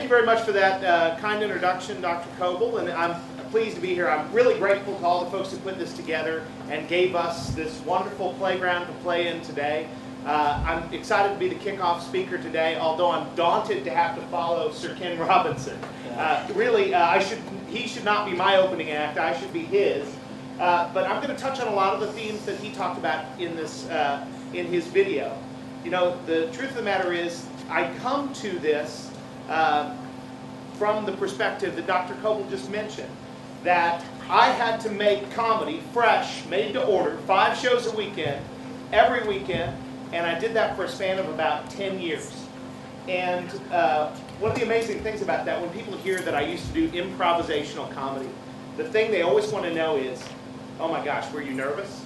you very much for that kind introduction, Dr. Coble, and I'm pleased to be here. I'm really grateful to all the folks who put this together and gave us this wonderful playground to play in today. I'm excited to be the kickoff speaker today, although I'm daunted to have to follow Sir Ken Robinson. Really, he should not be my opening act, I should be his. But I'm going to touch on a lot of the themes that he talked about in his video. You know, the truth of the matter is, I come to this from the perspective that Dr. Coble just mentioned, that I had to make comedy fresh, made to order, 5 shows a weekend, every weekend, and I did that for a span of about 10 years. And one of the amazing things about that, when people hear that I used to do improvisational comedy, the thing they always want to know is, oh my gosh, were you nervous?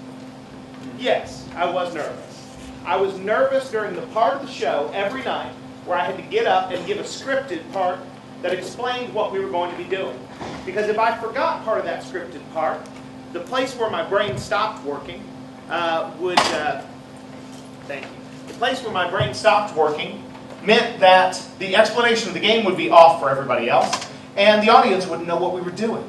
Yes, I was nervous. I was nervous during the part of the show every night where I had to get up and give a scripted part that explained what we were going to be doing. Because if I forgot part of that scripted part, the place where my brain stopped working thank you. The place where my brain stopped working meant that the explanation of the game would be off for everybody else, and the audience wouldn't know what we were doing.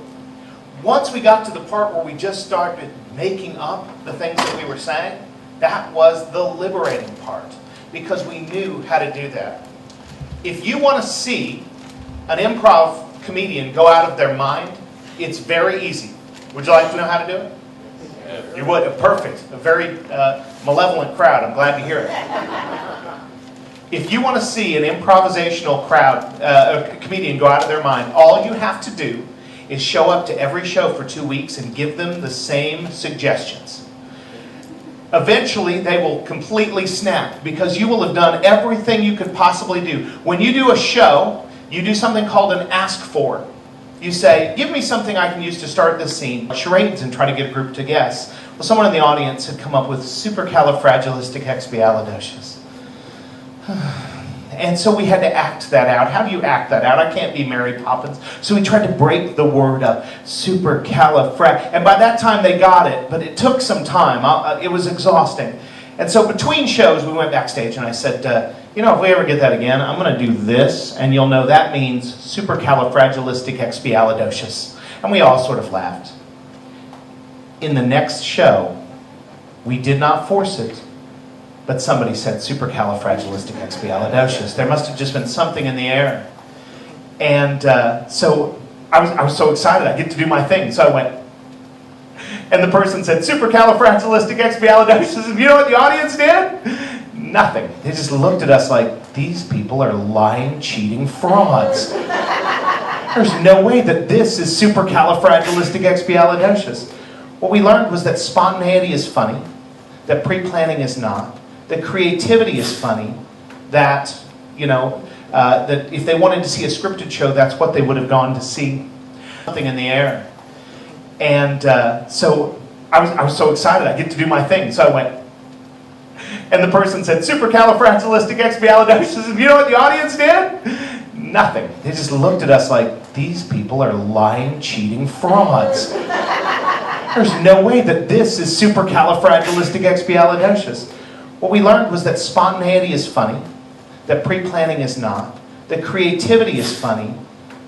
Once we got to the part where we just started making up the things that we were saying, that was the liberating part, because we knew how to do that. If you want to see an improv comedian go out of their mind, it's very easy. Would you like to know how to do it? Yeah. You would? Perfect. A very malevolent crowd. I'm glad to hear it. If you want to see an improvisational crowd, a comedian go out of their mind, all you have to do is show up to every show for 2 weeks and give them the same suggestions. Eventually, they will completely snap because you will have done everything you could possibly do. When you do a show, you do something called an ask for. You say, give me something I can use to start this scene. Charades and try to get a group to guess. Well, someone in the audience had come up with supercalifragilisticexpialidocious. And so we had to act that out. How do you act that out? I can't be Mary Poppins. So we tried to break the word up. Supercalifrag. And by that time they got it, but it took some time. It was exhausting. And so between shows, we went backstage and I said, you know, if we ever get that again, I'm going to do this, and you'll know that means supercalifragilisticexpialidocious. And we all sort of laughed. In the next show, we did not force it, but somebody said supercalifragilisticexpialidocious. There must have just been something in the air. And so I was so excited, I get to do my thing. So I went, and the person said supercalifragilisticexpialidocious. And you know what the audience did? Nothing. They just looked at us like, these people are lying, cheating frauds. There's no way that this is supercalifragilisticexpialidocious. What we learned was that spontaneity is funny, that pre-planning is not, that creativity is funny, that, you know, that if they wanted to see a scripted show, that's what they would have gone to see. Something in the air. And so I was so excited, I get to do my thing. So I went, and the person said supercalifragilisticexpialidocious. And you know what the audience did? Nothing. They just looked at us like, these people are lying, cheating frauds. There's no way that this is supercalifragilisticexpialidocious. What we learned was that spontaneity is funny, that pre-planning is not, that creativity is funny,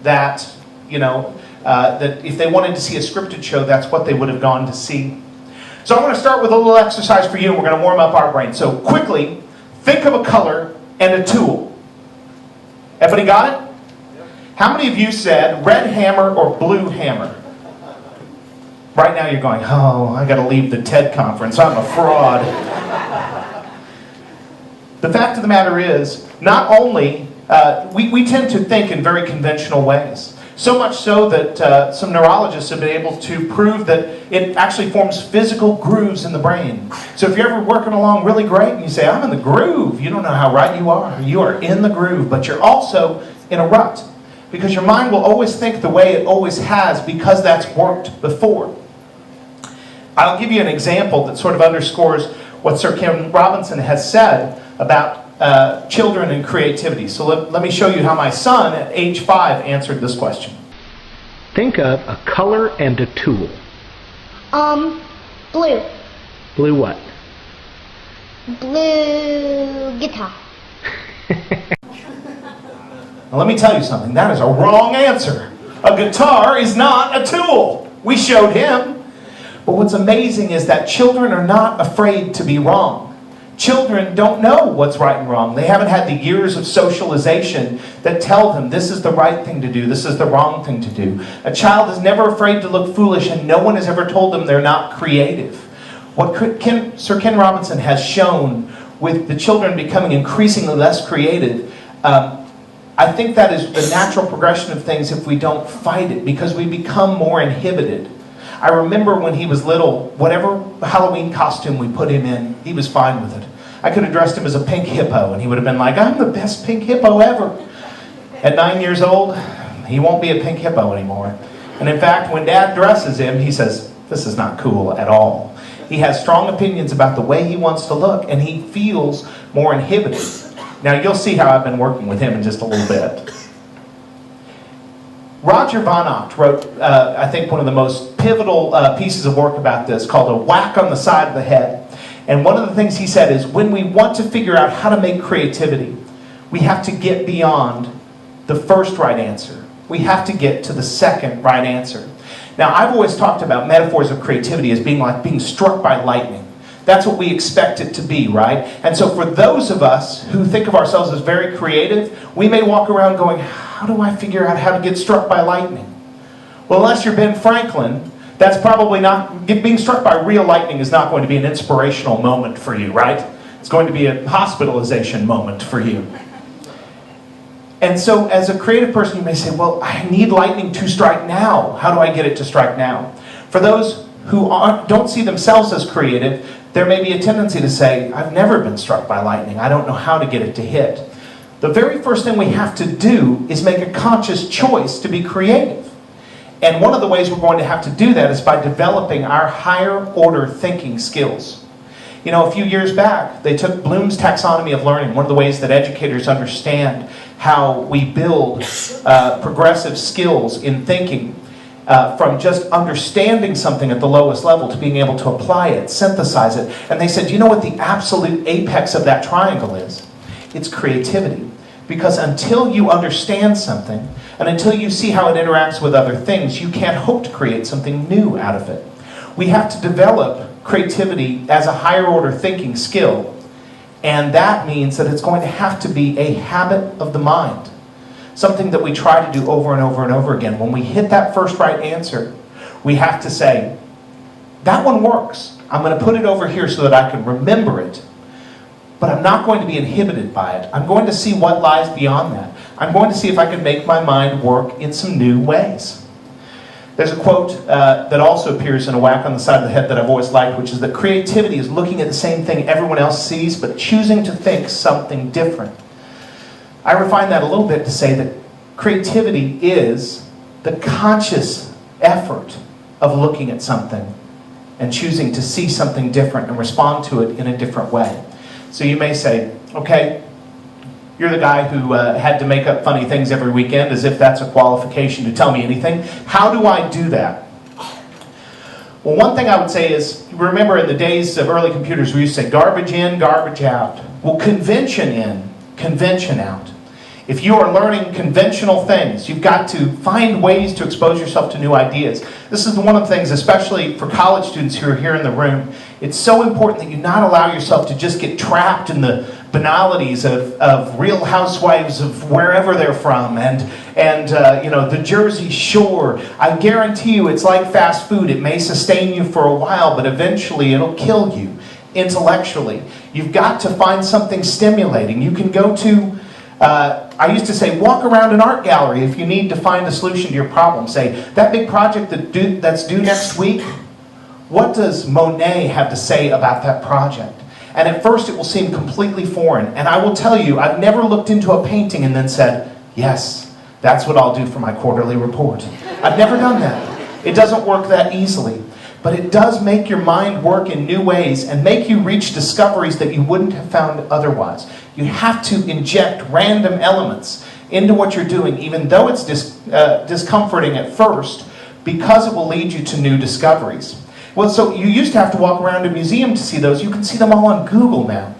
that, you know, that if they wanted to see a scripted show, that's what they would have gone to see. So I want to start with a little exercise for you, and we're going to warm up our brain. So quickly, think of a color and a tool. Everybody got it? How many of you said red hammer or blue hammer? Right now you're going, oh, I got to leave the TED conference. I'm a fraud. The fact of the matter is, not only, we tend to think in very conventional ways. So much so that some neurologists have been able to prove that it actually forms physical grooves in the brain. So if you're ever working along really great and you say, I'm in the groove, you don't know how right you are. You are in the groove, but you're also in a rut. Because your mind will always think the way it always has because that's worked before. I'll give you an example that sort of underscores what Sir Ken Robinson has said about children and creativity. So let me show you how my son at age 5 answered this question. Think of a color and a tool. Blue. Blue what? Blue guitar. Now, let me tell you something. That is a wrong answer. A guitar is not a tool. We showed him. But what's amazing is that children are not afraid to be wrong. Children don't know what's right and wrong. They haven't had the years of socialization that tell them this is the right thing to do, this is the wrong thing to do. A child is never afraid to look foolish, and no one has ever told them they're not creative. What Sir Ken Robinson has shown with the children becoming increasingly less creative, I think that is the natural progression of things if we don't fight it, because we become more inhibited. I remember when he was little, whatever Halloween costume we put him in, he was fine with it. I could have dressed him as a pink hippo, and he would have been like, I'm the best pink hippo ever. At 9 years old, he won't be a pink hippo anymore. And in fact, when Dad dresses him, he says, this is not cool at all. He has strong opinions about the way he wants to look, and he feels more inhibited. Now, you'll see how I've been working with him in just a little bit. Roger Von Ocht wrote, I think, one of the most pivotal pieces of work about this, called A Whack on the Side of the Head. And one of the things he said is, when we want to figure out how to make creativity, we have to get beyond the first right answer. We have to get to the second right answer. Now, I've always talked about metaphors of creativity as being like being struck by lightning. That's what we expect it to be, right? And so for those of us who think of ourselves as very creative, we may walk around going, how do I figure out how to get struck by lightning? Well, unless you're Ben Franklin, that's probably not, being struck by real lightning is not going to be an inspirational moment for you, right? It's going to be a hospitalization moment for you. And so as a creative person, you may say, well, I need lightning to strike now. How do I get it to strike now? For those who don't see themselves as creative, there may be a tendency to say, I've never been struck by lightning. I don't know how to get it to hit. The very first thing we have to do is make a conscious choice to be creative. And one of the ways we're going to have to do that is by developing our higher order thinking skills. You know, a few years back, they took Bloom's taxonomy of learning, one of the ways that educators understand how we build progressive skills in thinking, from just understanding something at the lowest level to being able to apply it, synthesize it. And they said, you know what the absolute apex of that triangle is? It's creativity. Because until you understand something, and until you see how it interacts with other things, you can't hope to create something new out of it. We have to develop creativity as a higher order thinking skill. And that means that it's going to have to be a habit of the mind. Something that we try to do over and over and over again. When we hit that first right answer, we have to say, that one works. I'm going to put it over here so that I can remember it. But I'm not going to be inhibited by it. I'm going to see what lies beyond that. I'm going to see if I can make my mind work in some new ways. There's a quote that also appears in A Whack on the Side of the Head that I've always liked, which is that creativity is looking at the same thing everyone else sees, but choosing to think something different. I refine that a little bit to say that creativity is the conscious effort of looking at something and choosing to see something different and respond to it in a different way. So you may say, okay, you're the guy who had to make up funny things every weekend, as if that's a qualification to tell me anything. How do I do that? Well, one thing I would say is, remember in the days of early computers, we used to say garbage in, garbage out. Well, convention in, convention out. If you are learning conventional things, you've got to find ways to expose yourself to new ideas. This is one of the things, especially for college students who are here in the room, it's so important that you not allow yourself to just get trapped in the banalities of Real Housewives of wherever they're from and you know, the Jersey Shore. I guarantee you it's like fast food. It may sustain you for a while, but eventually it'll kill you intellectually. You've got to find something stimulating. You can go to I used to say, walk around an art gallery if you need to find a solution to your problem. Say, that big project that's due next week, what does Monet have to say about that project? And at first it will seem completely foreign. And I will tell you, I've never looked into a painting and then said, yes, that's what I'll do for my quarterly report. I've never done that. It doesn't work that easily. But it does make your mind work in new ways and make you reach discoveries that you wouldn't have found otherwise. You have to inject random elements into what you're doing, even though it's discomforting at first, because it will lead you to new discoveries. Well, so you used to have to walk around a museum to see those. You can see them all on Google now.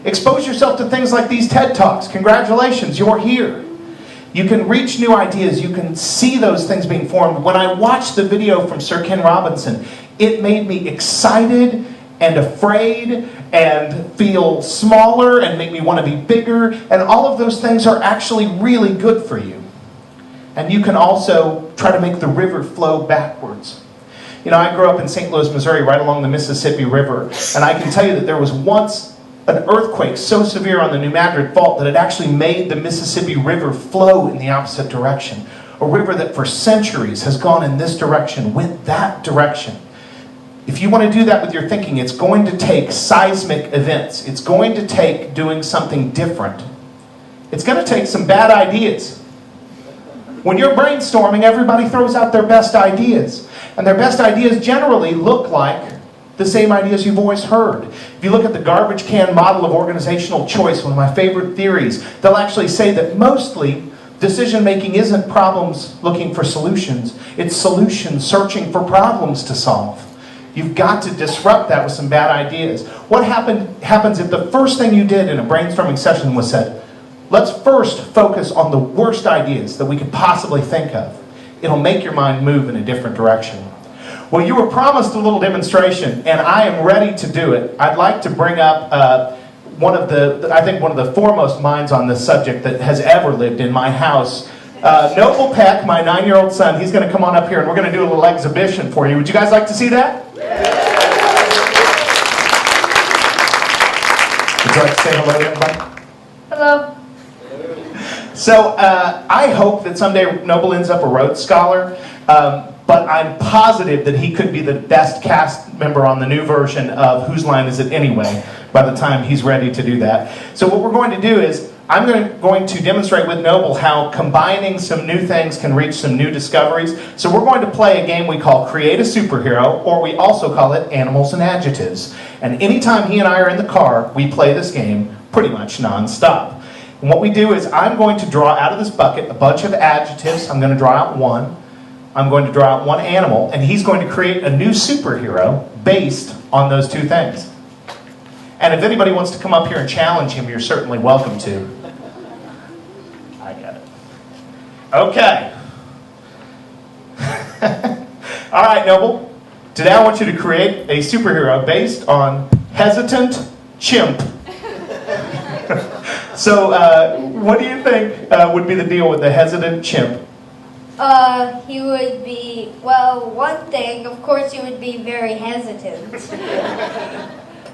Expose yourself to things like these TED Talks. Congratulations, you're here. You can reach new ideas. You can see those things being formed. When I watched the video from Sir Ken Robinson, it made me excited and afraid and feel smaller and make me want to be bigger. And all of those things are actually really good for you. And you can also try to make the river flow backwards. You know, I grew up in St. Louis, Missouri, right along the Mississippi River. And I can tell you that there was once an earthquake so severe on the New Madrid Fault that it actually made the Mississippi River flow in the opposite direction. A river that for centuries has gone in this direction, went that direction. If you want to do that with your thinking, it's going to take seismic events. It's going to take doing something different. It's going to take some bad ideas. When you're brainstorming, everybody throws out their best ideas. And their best ideas generally look like the same ideas you've always heard. If you look at the garbage can model of organizational choice, one of my favorite theories, they'll actually say that mostly decision making isn't problems looking for solutions, it's solutions searching for problems to solve. You've got to disrupt that with some bad ideas. What happens if the first thing you did in a brainstorming session was said, let's first focus on the worst ideas that we could possibly think of. It'll make your mind move in a different direction. Well, you were promised a little demonstration, and I am ready to do it. I'd like to bring up one of the foremost minds on this subject that has ever lived in my house. Noble Peck, my 9-year-old son, he's going to come on up here, and we're going to do a little exhibition for you. Would you guys like to see that? Would you like to say hello to everybody? Hello. So I hope that someday Noble ends up a Rhodes Scholar. But I'm positive that he could be the best cast member on the new version of Whose Line Is It Anyway by the time he's ready to do that. So what we're going to do is, I'm going to demonstrate with Noble how combining some new things can reach some new discoveries. So we're going to play a game we call Create a Superhero, or we also call it Animals and Adjectives. And anytime he and I are in the car, we play this game pretty much non-stop. And what we do is, I'm going to draw out of this bucket a bunch of adjectives. I'm going to draw out one. I'm going to draw out one animal, and he's going to create a new superhero based on those two things. And if anybody wants to come up here and challenge him, you're certainly welcome to. I got it. Okay. All right, Noble. Today I want you to create a superhero based on hesitant chimp. So what do you think would be the deal with the hesitant chimp? He would be, well, one thing, of course, he would be very hesitant.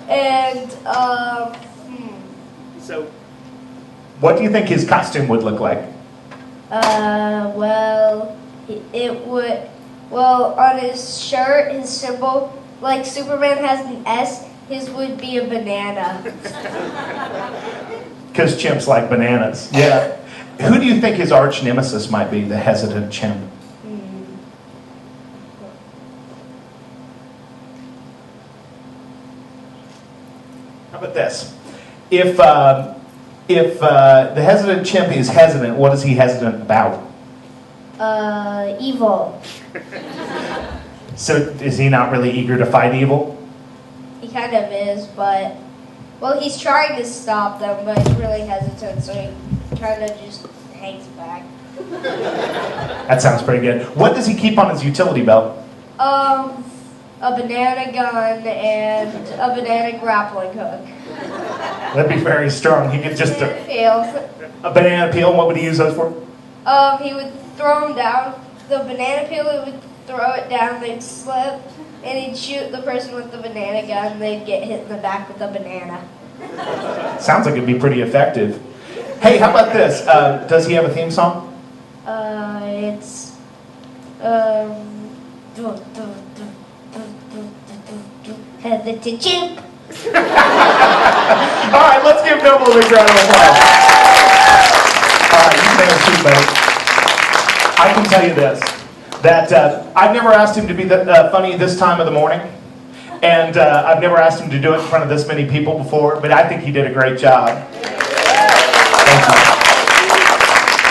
And, So, what do you think his costume would look like? well, it would, well, on his shirt, his symbol, like Superman has an S, his would be a banana. Because chimps like bananas. Yeah. Who do you think his arch nemesis might be, the hesitant chimp? How about this? If the hesitant chimp is hesitant, what is he hesitant about? Evil. So is he not really eager to fight evil? He kind of is, but, well, he's trying to stop them, but he's really hesitant, so he kind of just hangs back. That sounds pretty good. What does he keep on his utility belt? A banana gun and a banana grappling hook. That'd be very strong. He could just Fails. a banana peel. And what would he use those for? He would throw them down. The banana peel, he would throw it down, they'd slip, and he'd shoot the person with the banana gun, and they'd get hit in the back with a banana. Sounds like it'd be pretty effective. Hey, how about this? Does he have a theme song? It's, hesitant chimp. All right, let's give Noble a big round of applause. All right, you may have seen, buddy. I can tell you this, that I've never asked him to be funny this time of the morning, and I've never asked him to do it in front of this many people before, but I think he did a great job. Thank you.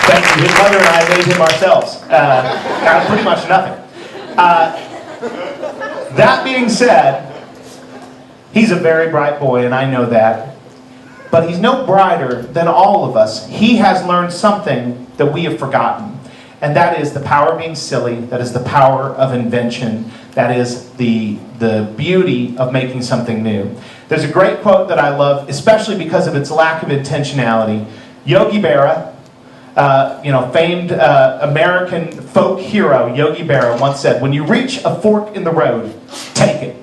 Thank you. His mother and I made him ourselves. Out of pretty much nothing. That being said, he's a very bright boy, and I know that. but he's no brighter than all of us. He has learned something that we have forgotten. And that is the power of being silly. That is the power of invention. That is the beauty of making something new. There's a great quote that I love, especially because of its lack of intentionality. Yogi Berra, famed American folk hero Yogi Berra once said, "When you reach a fork in the road, take it."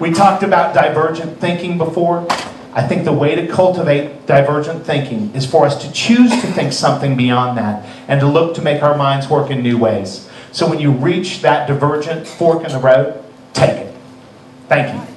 We talked about divergent thinking before. I think the way to cultivate divergent thinking is for us to choose to think something beyond that and to look to make our minds work in new ways. So when you reach that divergent fork in the road, take it. Thank you.